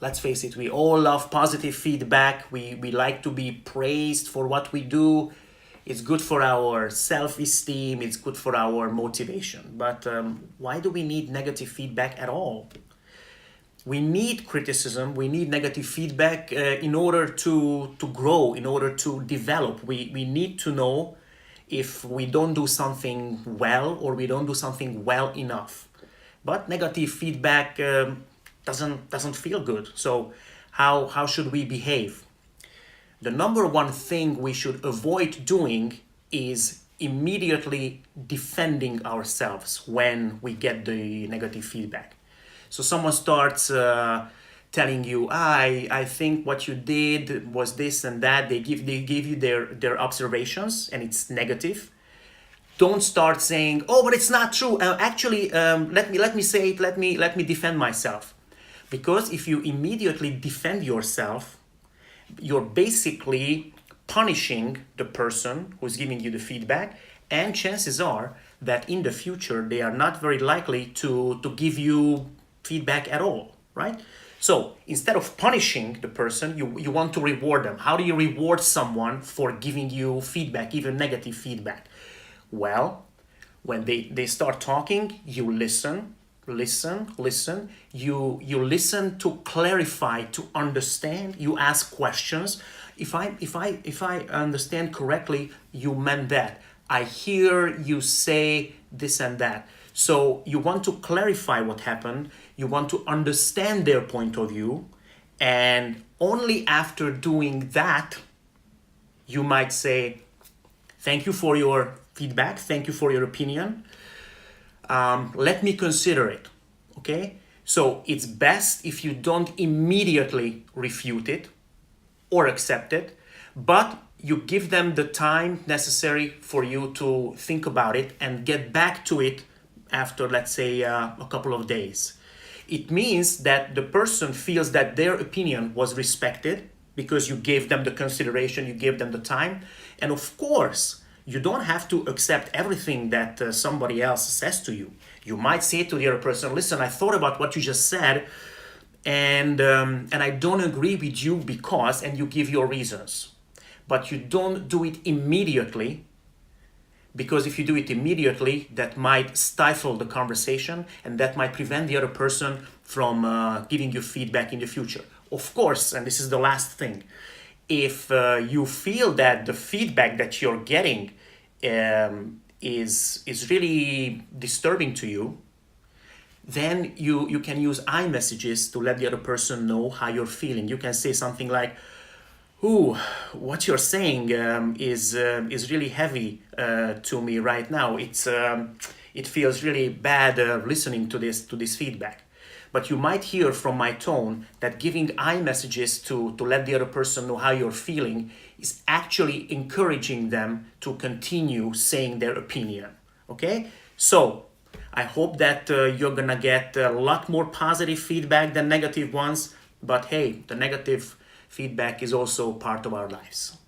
let's face it, we all love positive feedback. We like to be praised for what we do. It's good for our self-esteem. It's good for our motivation. But why do we need negative feedback at all? We need criticism. We need negative feedback in order to grow, in order to develop. We need to know if we don't do something well or we don't do something well enough. But negative feedback doesn't feel good. So how should we behave? The number one thing we should avoid doing is immediately defending ourselves when we get the negative feedback. So someone starts telling you, I think what you did was this and that. They give you their observations and it's negative. Don't start saying, oh, but it's not true. Let me say it. Let me defend myself. Because if you immediately defend yourself, you're basically punishing the person who's giving you the feedback, and chances are that in the future they are not very likely to give you feedback at all, right? So instead of punishing the person, you want to reward them. How do you reward someone for giving you feedback, even negative feedback? Well, when they start talking, you listen. You listen to clarify, to understand. You ask questions. If I understand correctly, you meant that. I hear you say this and that. So you want to clarify what happened. You want to understand their point of view, and only after doing that, you might say, "Thank you for your feedback. Thank you for your opinion. Let me consider it." Okay? So it's best if you don't immediately refute it or accept it, but you give them the time necessary for you to think about it and get back to it after, let's say, a couple of days. It means that the person feels that their opinion was respected because you gave them the consideration, you gave them the time. And of course, you don't have to accept everything that somebody else says to you. You might say to the other person, listen, I thought about what you just said, and I don't agree with you because, and you give your reasons. But you don't do it immediately, because if you do it immediately, that might stifle the conversation and that might prevent the other person from giving you feedback in the future. Of course, and this is the last thing, if you feel that the feedback that you're getting is really disturbing to you, then you can use iMessages to let the other person know how you're feeling. You can say something like, "Ooh, what you're saying is really heavy to me right now. It feels really bad listening to this feedback." But you might hear from my tone that giving iMessages to let the other person know how you're feeling is actually encouraging them to continue saying their opinion. Okay? So I hope that you're gonna get a lot more positive feedback than negative ones. But hey, the negative feedback is also part of our lives.